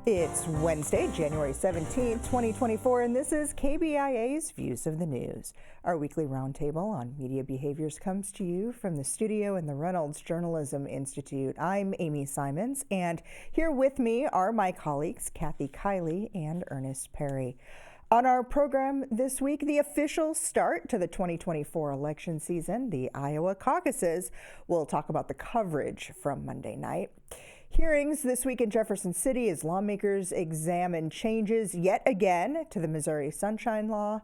It's Wednesday, January 17th, 2024, and this is KBIA's Views of the News. Our weekly roundtable on media behaviors comes to you from the studio in the Reynolds Journalism Institute. I'm Amy Simons, and here with me are my colleagues, Kiely and Earnest Perry. On our program this week, the official start to the 2024 election season, the Iowa caucuses. We'll talk about the coverage from Monday night. Hearings this week in Jefferson City as lawmakers examine changes yet again to the Missouri Sunshine Law.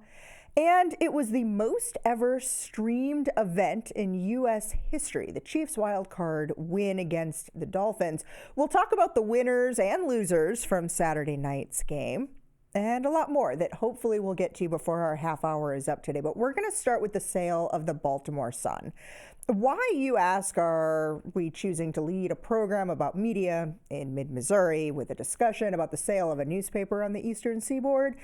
And it was the most ever streamed event in U.S. history, the Chiefs Wild Card win against the Dolphins. We'll talk about the winners and losers from Saturday night's game, and a lot more that hopefully we'll get to before our half hour is up today. But we're going to start with the sale of the Baltimore Sun. Why, you ask, are we choosing to lead a program about media in mid-Missouri with a discussion about the sale of a newspaper on the Eastern Seaboard?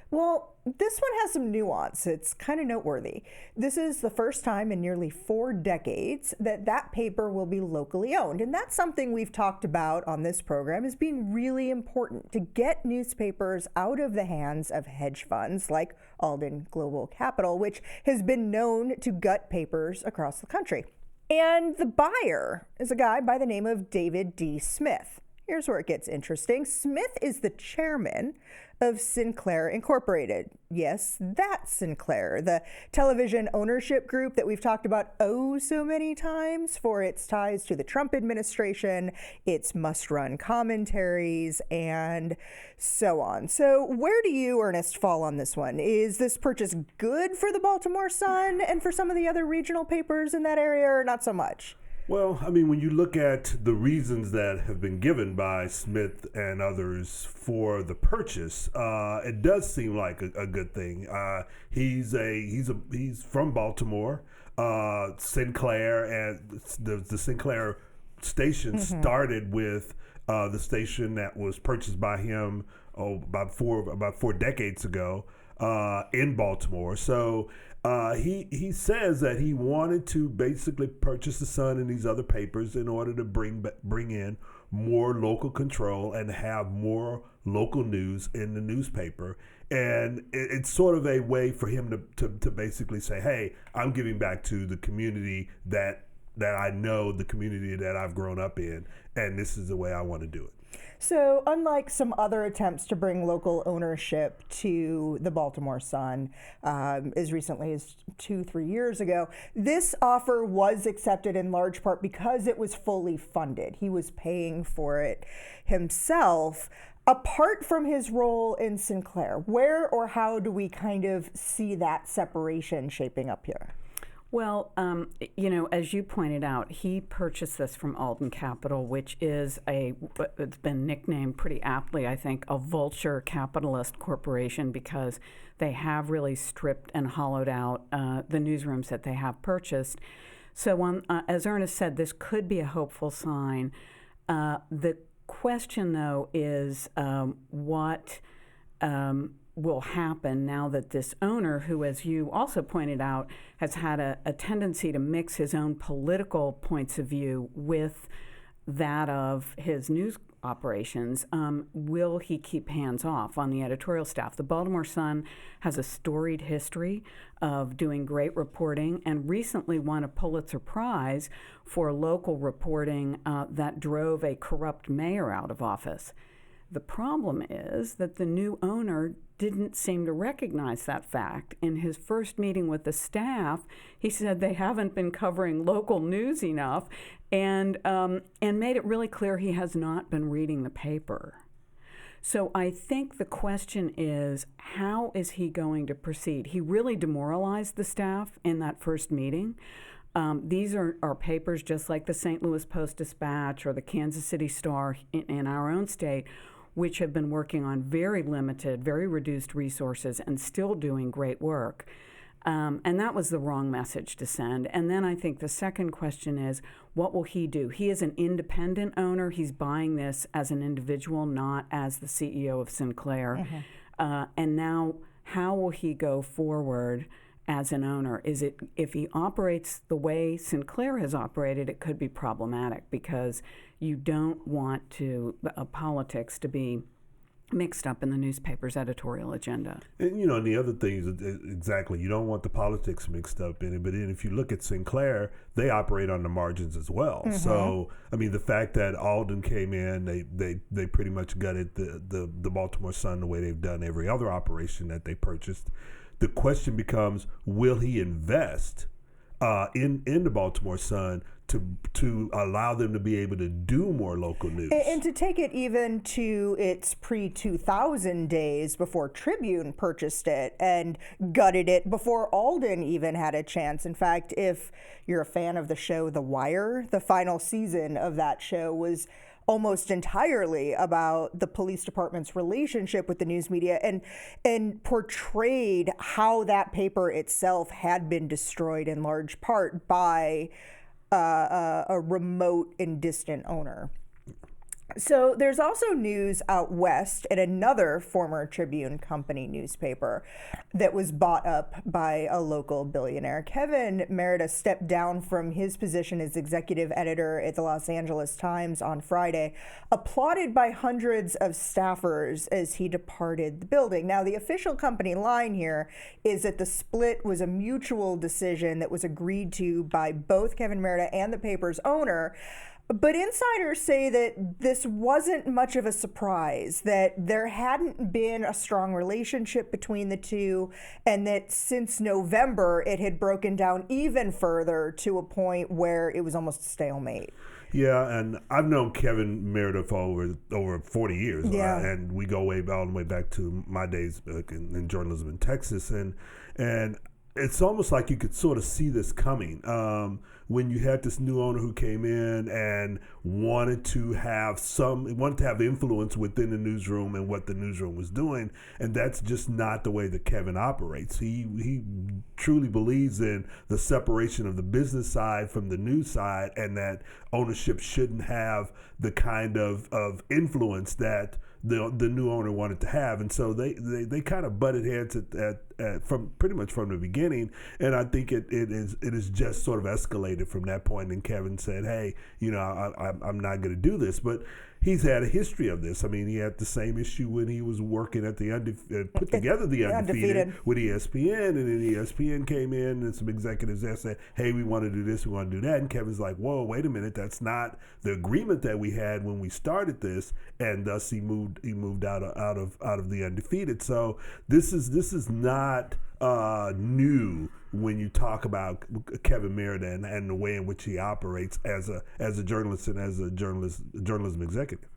Well, this one has some nuance. It's kind of noteworthy. This is the first time in nearly 4 decades that paper will be locally owned. And that's something we've talked about on this program as being really important to get newspapers out of the hands of hedge funds like Alden Global Capital, which has been known to gut papers across the country. And the buyer is a guy by the name of David D. Smith. Here's where it gets interesting. Smith is the chairman of Sinclair Incorporated. Yes, that Sinclair, the television ownership group that we've talked about oh so many times for its ties to the Trump administration, its must-run commentaries, and so on. So where do you, Earnest, fall on this one? Is this purchase good for the Baltimore Sun and for some of the other regional papers in that area, or not so much? Well, I mean, when you look at the reasons that have been given by Smith and others for the purchase, it does seem like a good thing. He's from Baltimore. Sinclair and the Sinclair station started with the station that was purchased by him about four decades ago in Baltimore. So. He says that he wanted to basically purchase the Sun and these other papers in order to bring in more local control and have more local news in the newspaper. And it's sort of a way for him to basically say, hey, I'm giving back to the community that I know, the community that I've grown up in, and this is the way I want to do it. So unlike some other attempts to bring local ownership to the Baltimore Sun as recently as 2-3 years ago, this offer was accepted in large part because it was fully funded. He was paying for it himself. Apart from his role in Sinclair, where or how do we kind of see that separation shaping up here? Well, as you pointed out, he purchased this from Alden Capital, which is it's been nicknamed pretty aptly, I think, a vulture capitalist corporation because they have really stripped and hollowed out the newsrooms that they have purchased. So as Earnest said, this could be a hopeful sign. The question, though, is what will happen now that this owner, who, as you also pointed out, has had a tendency to mix his own political points of view with that of his news operations, will he keep hands off on the editorial staff? The Baltimore Sun has a storied history of doing great reporting and recently won a Pulitzer Prize for local reporting that drove a corrupt mayor out of office. The problem is that the new owner didn't seem to recognize that fact. In his first meeting with the staff, he said they haven't been covering local news enough and made it really clear he has not been reading the paper. So I think the question is, how is he going to proceed? He really demoralized the staff in that first meeting. These are papers just like the St. Louis Post-Dispatch or the Kansas City Star in our own state, which have been working on very limited, very reduced resources and still doing great work. And that was the wrong message to send. And then I think the second question is, what will he do? He is an independent owner. He's buying this as an individual, not as the CEO of Sinclair. And now, how will he go forward as an owner? Is it, if he operates the way Sinclair has operated, it could be problematic because you don't want politics to be mixed up in the newspaper's editorial agenda. And, and the other thing is exactly, you don't want the politics mixed up in it. But then if you look at Sinclair, they operate on the margins as well. Mm-hmm. So, the fact that Alden came in, they pretty much gutted the Baltimore Sun the way they've done every other operation that they purchased. The question becomes, will he invest in the Baltimore Sun to allow them to be able to do more local news. And to take it even to its pre-2000 days before Tribune purchased it and gutted it before Alden even had a chance. In fact, if you're a fan of the show The Wire, the final season of that show was almost entirely about the police department's relationship with the news media and portrayed how that paper itself had been destroyed in large part by a remote and distant owner. So there's also news out west at another former Tribune Company newspaper that was bought up by a local billionaire. Kevin Merida stepped down from his position as executive editor at the Los Angeles Times on Friday, applauded by hundreds of staffers as he departed the building. Now, the official company line here is that the split was a mutual decision that was agreed to by both Kevin Merida and the paper's owner. But insiders say that this wasn't much of a surprise, that there hadn't been a strong relationship between the two, and that since November, it had broken down even further to a point where it was almost a stalemate. Yeah, and I've known Kevin Merida for over 40 years, yeah. And we go all the way back to my days in journalism in Texas, and it's almost like you could sort of see this coming. When you had this new owner who came in and wanted to have influence within the newsroom and what the newsroom was doing, and that's just not the way that Kevin operates. He truly believes in the separation of the business side from the news side, and that ownership shouldn't have the kind of influence that the new owner wanted to have, and so they kind of butted heads from pretty much from the beginning, and I think it is just sort of escalated from that point. And Kevin said, "Hey, I'm not going to do this," but he's had a history of this. He had the same issue when he was working at the put together the Undefeated with ESPN, and then ESPN came in and some executives there said, "Hey, we want to do this, we want to do that," and Kevin's like, "Whoa, wait a minute, that's not the agreement that we had when we started this," and thus he moved out of the Undefeated. So this is not new when you talk about Kevin Merida and the way in which he operates as a journalist and as a journalism executive.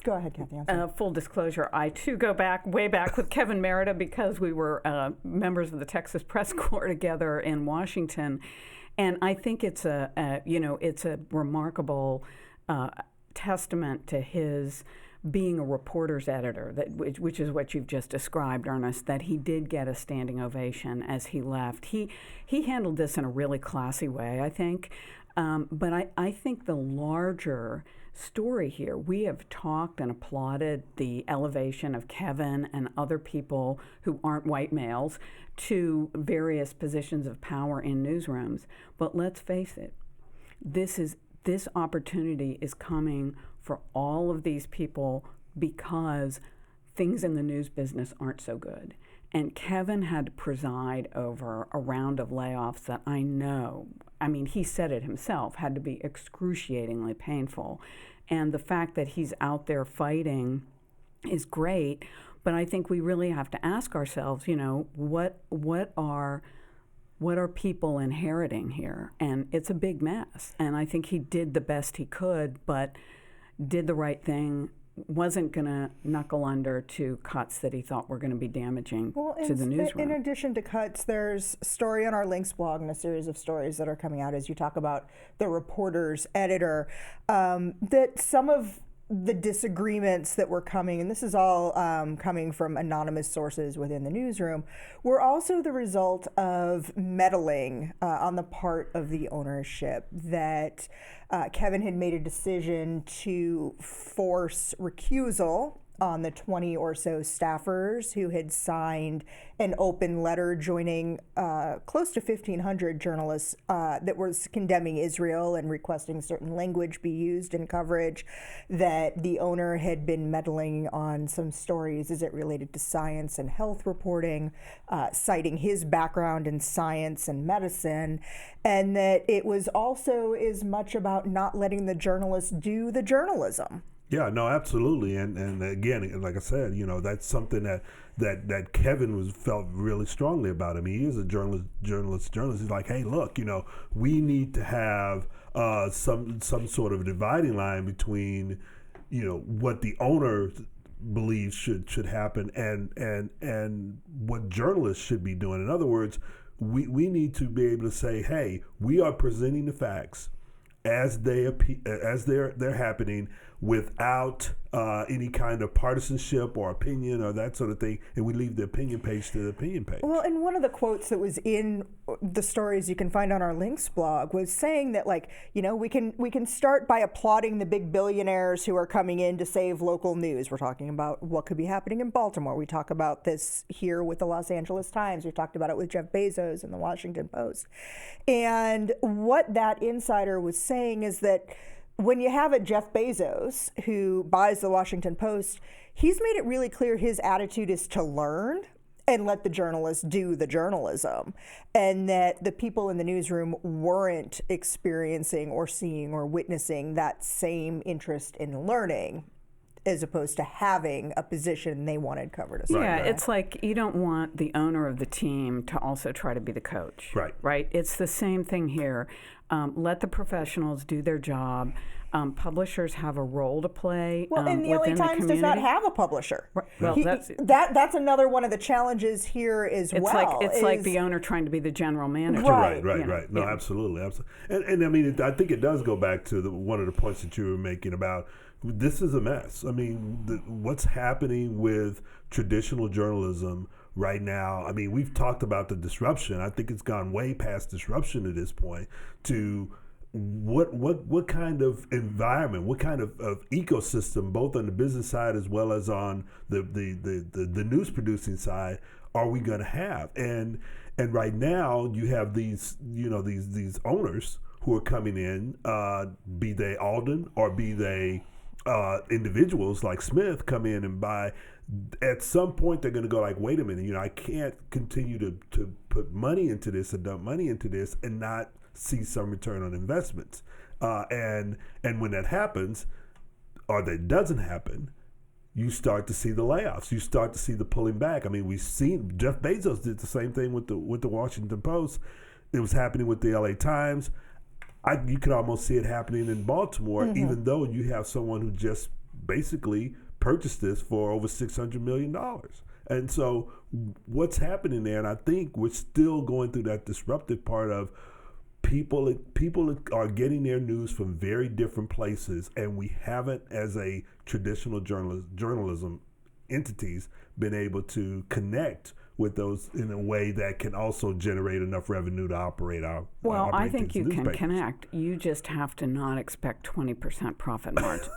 Go ahead, Kathy. Full disclosure, I too go way back with Kevin Merida because we were members of the Texas Press Corps together in Washington, and I think it's a remarkable testament to his being a reporter's editor, which is what you've just described, Earnest, that he did get a standing ovation as he left. He handled this in a really classy way, I think. But I think the larger story here, we have talked and applauded the elevation of Kevin and other people who aren't white males to various positions of power in newsrooms. But let's face it, this opportunity is coming for all of these people because things in the news business aren't so good. And Kevin had to preside over a round of layoffs that I know, he said it himself, had to be excruciatingly painful. And the fact that he's out there fighting is great, but I think we really have to ask ourselves, what are people inheriting here? And it's a big mess. And I think he did the best he could, but did the right thing, wasn't going to knuckle under to cuts that he thought were going to be damaging to the newsroom. In addition to cuts, there's a story on our Links blog and a series of stories that are coming out as you talk about the reporter's editor, that some of the disagreements that were coming, and this is all coming from anonymous sources within the newsroom, were also the result of meddling on the part of the ownership, that Kevin had made a decision to force recusal on the 20 or so staffers who had signed an open letter joining close to 1,500 journalists that was condemning Israel and requesting certain language be used in coverage, that the owner had been meddling on some stories as it related to science and health reporting, citing his background in science and medicine, and that it was also as much about not letting the journalists do the journalism. Yeah, no, absolutely, and again, like I said, that's something that Kevin felt really strongly about. I mean, he is a journalist. He's like, hey, look, we need to have some sort of dividing line between, what the owner believes should happen and what journalists should be doing. In other words, we need to be able to say, hey, we are presenting the facts as they're happening, without any kind of partisanship or opinion or that sort of thing, and we leave the opinion page to the opinion page. Well, and one of the quotes that was in the stories you can find on our links blog was saying that, we can start by applauding the big billionaires who are coming in to save local news. We're talking about what could be happening in Baltimore. We talk about this here with the Los Angeles Times. We talked about it with Jeff Bezos and the Washington Post. And what that insider was saying is that when you have a Jeff Bezos who buys the Washington Post, he's made it really clear his attitude is to learn and let the journalists do the journalism, and that the people in the newsroom weren't experiencing or seeing or witnessing that same interest in learning, as opposed to having a position they wanted covered. Yeah, it's like you don't want the owner of the team to also try to be the coach. Right? It's the same thing here. Let the professionals do their job. Publishers have a role to play. Well, and the LA Times does not have a publisher. Right. Well, that's another one of the challenges here as well. It's like the owner trying to be the general manager. Right. No, absolutely. And I mean, I think it does go back to one of the points that you were making about this is a mess. I mean, what's happening with traditional journalism right now? I mean, we've talked about the disruption. I think it's gone way past disruption at this point to what kind of environment, what kind of ecosystem, both on the business side as well as on the news producing side, are we going to have? And right now you have these these owners who are coming in, be they Alden or be they individuals like Smith, come in and buy. At some point they're going to go like, wait a minute, I can't continue to put money into this and dump money into this and not see some return on investments. And when that happens, or that doesn't happen, you start to see the layoffs. You start to see the pulling back. I mean, we've seen Jeff Bezos did the same thing with the Washington Post. It was happening with the LA Times. You could almost see it happening in Baltimore, even though you have someone who just basically purchased this for over $600 million. And so what's happening there, and I think we're still going through that disruptive part of people are getting their news from very different places, and we haven't, as a traditional journalism entities, been able to connect with those in a way that can also generate enough revenue to operate our. Well, I think you can connect. You just have to not expect 20% profit margin.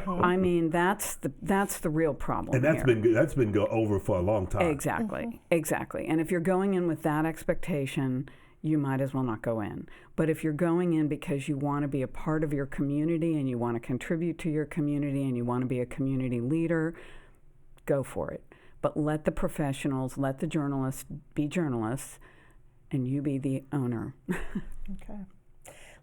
I mean, that's the real problem. And that's been over for a long time. Exactly. And if you're going in with that expectation, you might as well not go in. But if you're going in because you want to be a part of your community and you want to contribute to your community and you want to be a community leader, go for it. But let the professionals, let the journalists be journalists, and you be the owner. Okay.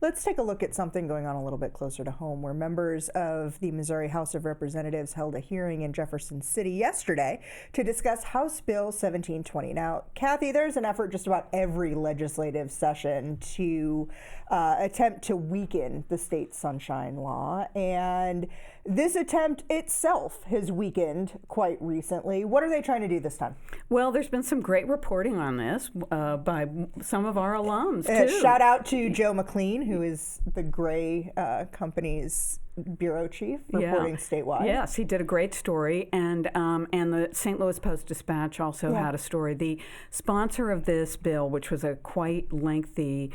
Let's take a look at something going on a little bit closer to home, where members of the Missouri House of Representatives held a hearing in Jefferson City yesterday to discuss House Bill 1720. Now, Kathy, there's an effort just about every legislative session to attempt to weaken the state sunshine law, and this attempt itself has weakened quite recently. What are they trying to do this time? Well, there's been some great reporting on this by some of our alums, too. Shout out to Joe McLean, who is the Gray Company's bureau chief, reporting statewide. Yes, he did a great story, and the St. Louis Post-Dispatch also had a story. The sponsor of this bill, which was a quite lengthy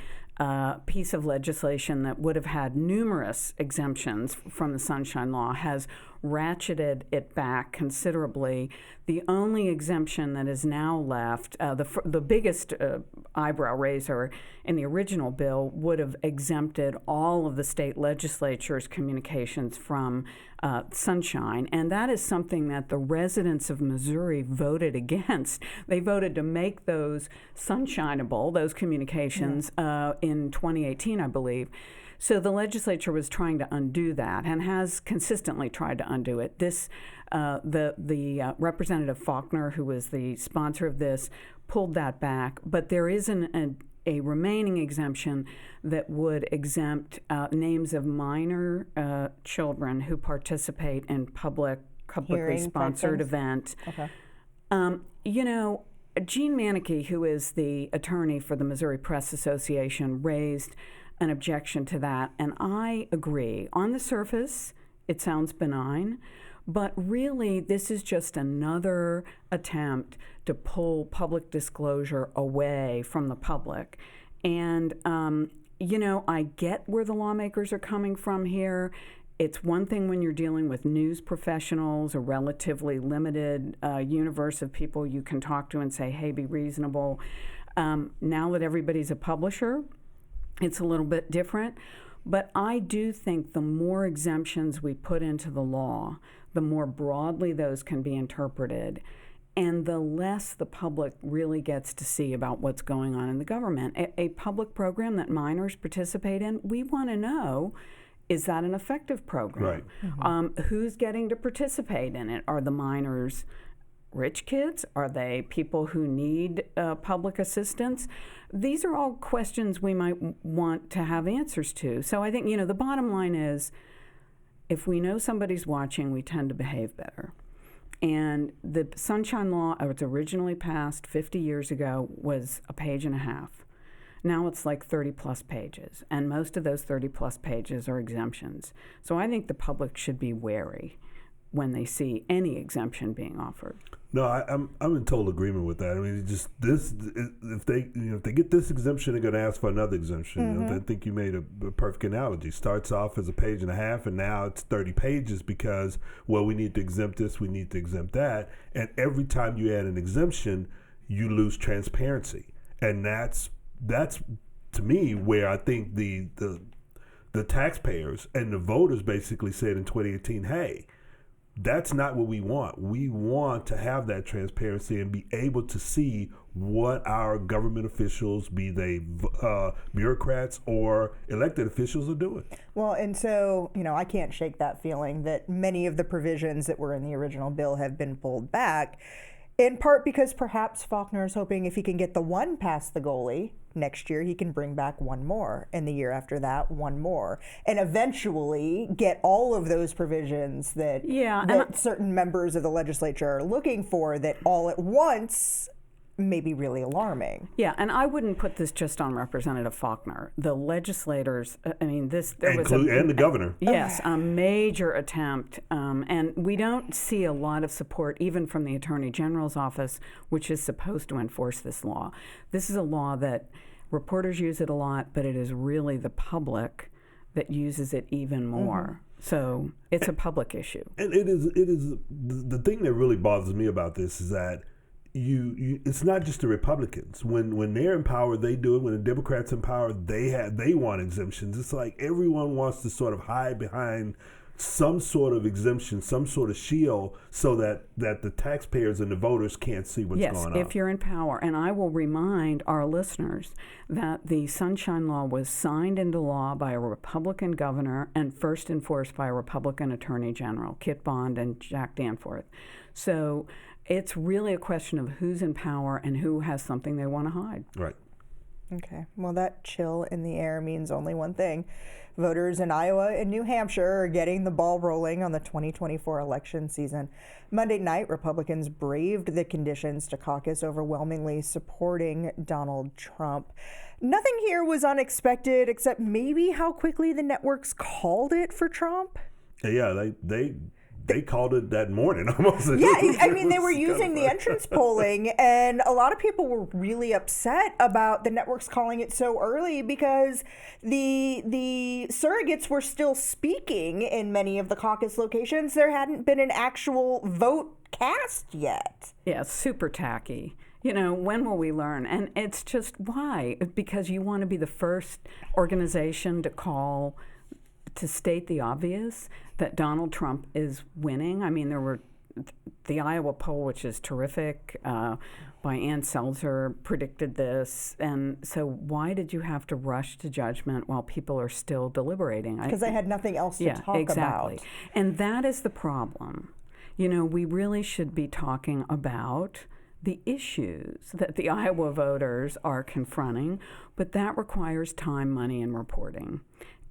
piece of legislation that would have had numerous exemptions from the Sunshine Law, has ratcheted it back considerably. The only exemption that is now left, the biggest eyebrow raiser in the original bill would have exempted all of the state legislature's communications from sunshine, and that is something that the residents of Missouri voted against. They voted to make those sunshineable, those communications, in 2018, I believe. So the legislature was trying to undo that and has consistently tried to undo it. The Representative Faulkner, who was the sponsor of this, pulled that back, but there is a remaining exemption that would exempt names of minor children who participate in publicly sponsored events. Okay. Gene Manneke, who is the attorney for the Missouri Press Association, raised an objection to that, and I agree. On the surface, it sounds benign, but really this is just another attempt to pull public disclosure away from the public. And, I get where the lawmakers are coming from here. It's one thing when you're dealing with news professionals, a relatively limited universe of people you can talk to and say, hey, be reasonable. Now that everybody's a publisher, it's a little bit different. But I do think the more exemptions we put into the law, the more broadly those can be interpreted, and the less the public really gets to see about what's going on in the government. A public program that minors participate in, we want to know, is that an effective program? Right. Mm-hmm. Who's getting to participate in it? Are the minors rich kids? Are they people who need public assistance? These are all questions we might want to have answers to. So I think, the bottom line is, if we know somebody's watching, we tend to behave better. And the Sunshine Law, it was originally passed 50 years ago, was a page and a half. Now it's like 30-plus pages, and most of those 30-plus pages are exemptions. So I think the public should be wary when they see any exemption being offered. No, I'm in total agreement with that. I mean, just this, if they get this exemption, they're going to ask for another exemption. Mm-hmm. I think you made a perfect analogy. Starts off as a page and a half, and now it's 30 pages because, we need to exempt this, we need to exempt that, and every time you add an exemption, you lose transparency, and that's to me where I think the taxpayers and the voters basically said in 2018, hey, that's not what we want. We want to have that transparency and be able to see what our government officials, be they bureaucrats or elected officials, are doing. Well, and so, I can't shake that feeling that many of the provisions that were in the original bill have been pulled back, in part because perhaps Faulkner is hoping if he can get the one past the goalie, next year he can bring back one more, and the year after that, one more, and eventually get all of those provisions that certain members of the legislature are looking for, that all at once may be really alarming. Yeah, and I wouldn't put this just on Representative Faulkner. The legislators, and the governor. Yes, a major attempt, and we don't see a lot of support even from the Attorney General's office, which is supposed to enforce this law. This is a law that reporters use it a lot, but it is really the public that uses it even more. Mm-hmm. So it's a public issue. And it is the thing that really bothers me about this is that it's not just the Republicans. When they're in power, they do it. When the Democrats in power, they want exemptions. It's like everyone wants to sort of hide behind some sort of exemption, some sort of shield, so that the taxpayers and the voters can't see what's going on. Yes, if you're in power. And I will remind our listeners that the Sunshine Law was signed into law by a Republican governor and first enforced by a Republican Attorney General, Kit Bond and Jack Danforth. So it's really a question of who's in power and who has something they want to hide. Right. Okay. Well, that chill in the air means only one thing. Voters in Iowa and New Hampshire are getting the ball rolling on the 2024 election season. Monday night, Republicans braved the conditions to caucus, overwhelmingly supporting Donald Trump. Nothing here was unexpected, except maybe how quickly the networks called it for Trump. Yeah, they they called it that morning almost. Yeah, I mean, they were using the entrance polling, and a lot of people were really upset about the networks calling it so early because the surrogates were still speaking in many of the caucus locations. There hadn't been an actual vote cast yet. Yeah, super tacky. When will we learn? And it's just why? Because you want to be the first organization to state the obvious, that Donald Trump is winning. I mean, there were the Iowa poll, which is terrific, by Ann Selzer, predicted this. And so why did you have to rush to judgment while people are still deliberating? Because they had nothing else to talk exactly. about. And that is the problem. We really should be talking about the issues that the Iowa voters are confronting, but that requires time, money, and reporting.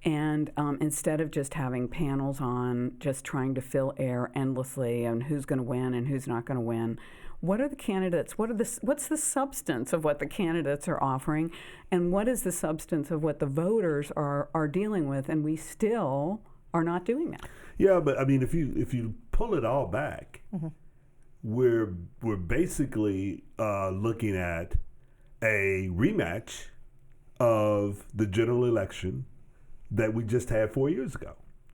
And instead of just having panels on, just trying to fill air endlessly on who's going to win and who's not going to win, what are the candidates? What's the substance of what the candidates are offering, and what is the substance of what the voters are dealing with? And we still are not doing that. Yeah, but I mean, if you pull it all back, we're basically looking at a rematch of the general election that we just had 4 years ago.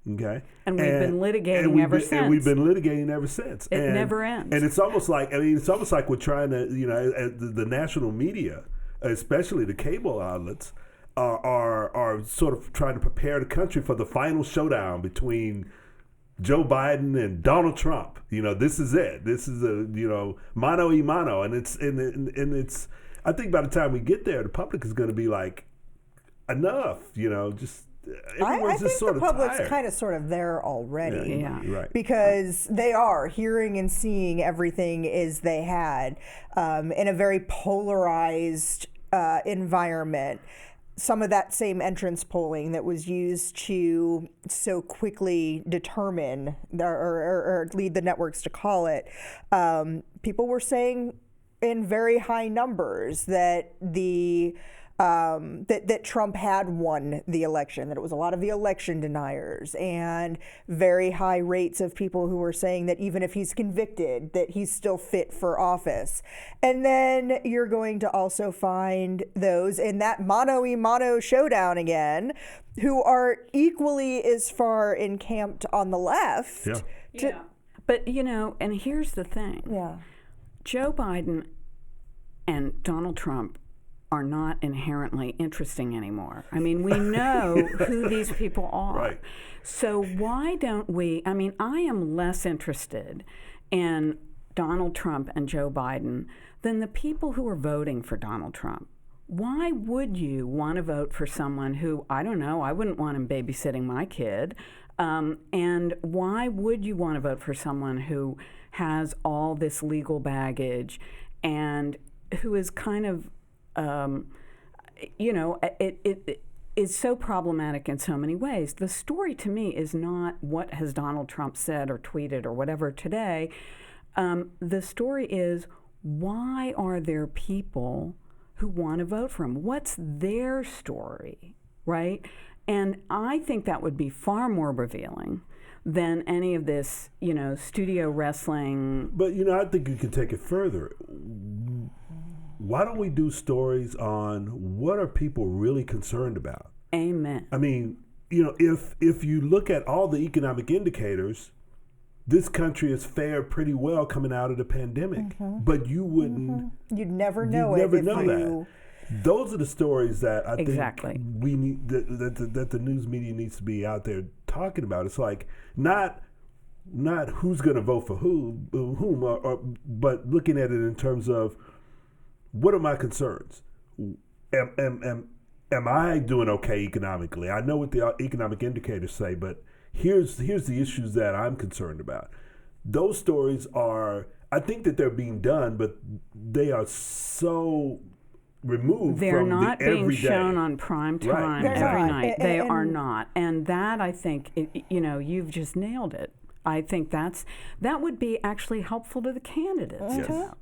Okay, and we've been litigating ever since. And we've been litigating ever since. It never ends. And it's almost like we're trying to, the national media, especially the cable outlets, are sort of trying to prepare the country for the final showdown between Joe Biden and Donald Trump. This is it. This is mano a mano, and it's. I think by the time we get there, the public is going to be like, enough. Just. I think sort the of public's tired. kind of sort of there already. Yeah. Right. Because they are hearing and seeing everything as they had in a very polarized environment. Some of that same entrance polling that was used to so quickly determine or lead the networks to call it, people were saying in very high numbers that that Trump had won the election, that it was a lot of the election deniers, and very high rates of people who were saying that even if he's convicted, that he's still fit for office. And then you're going to also find those in that mano-a-mano showdown again, who are equally as far encamped on the left. Yeah. But, and here's the thing. Yeah. Joe Biden and Donald Trump are not inherently interesting anymore. I mean, we know who these people are. Right. So why don't we, I am less interested in Donald Trump and Joe Biden than the people who are voting for Donald Trump. Why would you want to vote for someone who, I don't know, I wouldn't want him babysitting my kid. And why would you want to vote for someone who has all this legal baggage and who is kind of it is so problematic in so many ways. The story to me is not what has Donald Trump said or tweeted or whatever today. The story is, why are there people who want to vote for him? What's their story, right? And I think that would be far more revealing than any of this, studio wrestling. But, I think you can take it further. Why don't we do stories on what are people really concerned about? Amen. I mean, if you look at all the economic indicators, this country has fared pretty well coming out of the pandemic. But you wouldn't. You'd never know you'd it. never know that. Those are the stories that I think we need that the news media needs to be out there talking about. It's like not who's going to vote for whom, but looking at it in terms of, what are my concerns? Am I doing okay economically? I know what the economic indicators say, but here's the issues that I'm concerned about. Those stories are, I think that they're being done, but they are so removed they're from not the being everyday. shown on prime time Right, every exactly. night. They are not, and that I think you've just nailed it. I think that would be actually helpful to the candidates. Yes.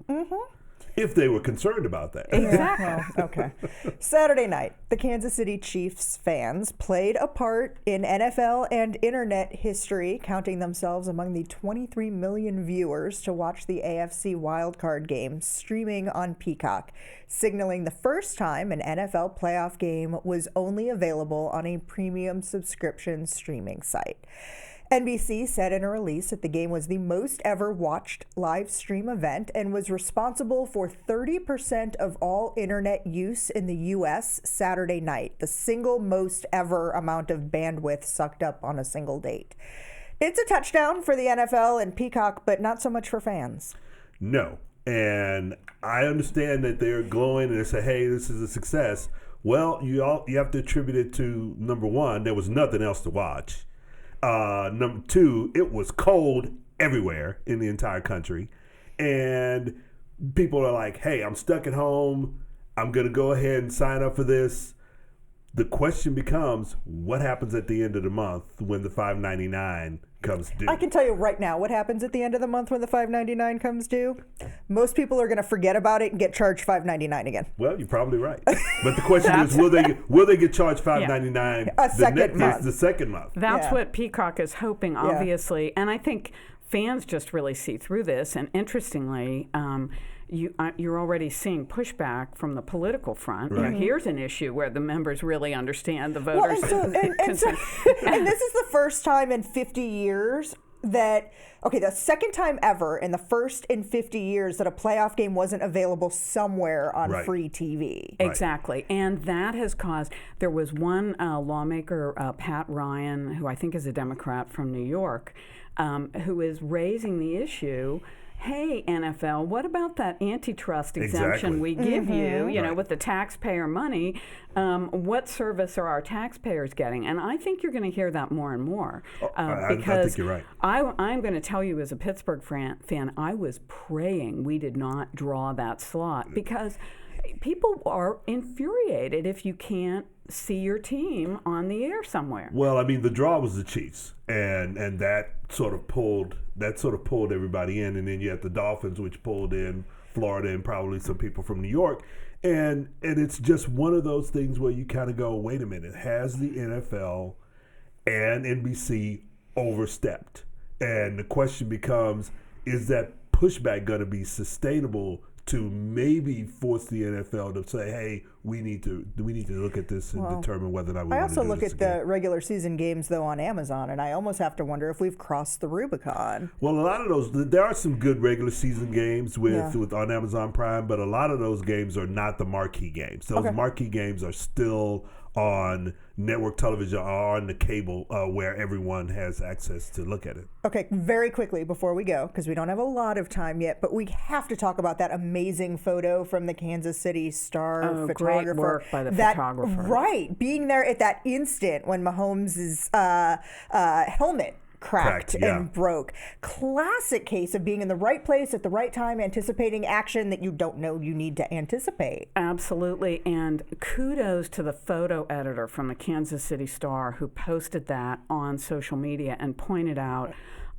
if they were concerned about that. Exactly. Well, okay. Saturday night, the Kansas City Chiefs fans played a part in NFL and internet history, counting themselves among the 23 million viewers to watch the AFC Wild Card game streaming on Peacock, signaling the first time an NFL playoff game was only available on a premium subscription streaming site. NBC said in a release that the game was the most ever watched live stream event and was responsible for 30% of all internet use in the U.S. Saturday night, the single most ever amount of bandwidth sucked up on a single date. It's a touchdown for the NFL and Peacock, but not so much for fans. No. And I understand that they're glowing and they say, hey, this is a success. Well, you have to attribute it to, number one, there was nothing else to watch. Number two, it was cold everywhere in the entire country. And people are like, hey, I'm stuck at home. I'm going to go ahead and sign up for this. The question becomes, what happens at the end of the month when the $5.99 comes due? I can tell you right now what happens at the end of the month when the $5.99 comes due. Most people are going to forget about it and get charged $5.99 again. Well, you're probably right. But the question is, will they get charged $5.99 the second month? That's what Peacock is hoping, obviously. And I think fans just really see through this. And interestingly, you're already seeing pushback from the political front. Right. Here's an issue where the members really understand the voters. And this is the first time in 50 years that, the second time ever in the first in 50 years that a playoff game wasn't available somewhere on free TV. Exactly. And that has caused, there was one lawmaker, Pat Ryan, who I think is a Democrat from New York, who is raising the issue. Hey, NFL, what about that antitrust exemption we give you, with the taxpayer money? What service are our taxpayers getting? And I think you're going to hear that more and more. Because I think you're right. I'm going to tell you as a Pittsburgh fan, I was praying we did not draw that slot because people are infuriated if you can't see your team on the air somewhere. Well, I mean, the draw was the Chiefs, and that sort of pulled everybody in, and then you had the Dolphins, which pulled in Florida and probably some people from New York, and it's just one of those things where you kind of go, wait a minute, has the NFL and NBC overstepped? And the question becomes, is that pushback going to be sustainable to maybe force the NFL to say, hey, we need to look at this and determine whether or not we want to do this I also look at again. the regular season games, though, on Amazon, and I almost have to wonder if we've crossed the Rubicon. Well, a lot of those, there are some good regular season games with on Amazon Prime, but a lot of those games are not the marquee games. Those marquee games are still on network television or on the cable where everyone has access to look at it. Okay, very quickly before we go, because we don't have a lot of time yet, but we have to talk about that amazing photo from the Kansas City Star photographer. Great work by the photographer. Right, being there at that instant when Mahomes' helmet cracked and broke. Classic case of being in the right place at the right time, anticipating action that you don't know you need to anticipate. Absolutely, and kudos to the photo editor from the Kansas City Star who posted that on social media and pointed out,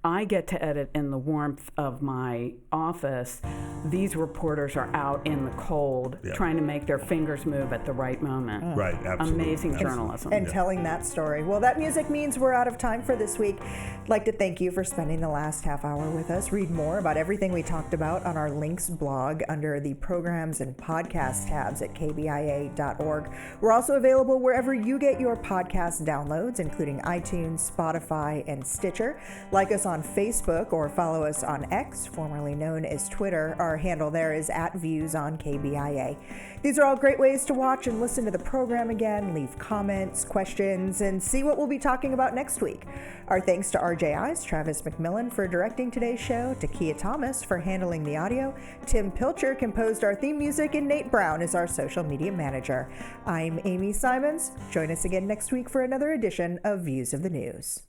I get to edit in the warmth of my office. These reporters are out in the cold trying to make their fingers move at the right moment. Right, absolutely. Amazing journalism. And telling that story. Well, that music means we're out of time for this week. I'd like to thank you for spending the last half hour with us. Read more about everything we talked about on our links blog under the programs and podcast tabs at kbia.org. We're also available wherever you get your podcast downloads, including iTunes, Spotify, and Stitcher. Like us on Facebook or follow us on X, formerly known as Twitter. Our handle there is @ViewsOnKBIA. These are all great ways to watch and listen to the program again, leave comments, questions, and see what we'll be talking about next week. Our thanks to RJI's Travis McMillan for directing today's show, to Kia Thomas for handling the audio, Tim Pilcher composed our theme music, and Nate Brown is our social media manager. I'm Amy Simons. Join us again next week for another edition of Views of the News.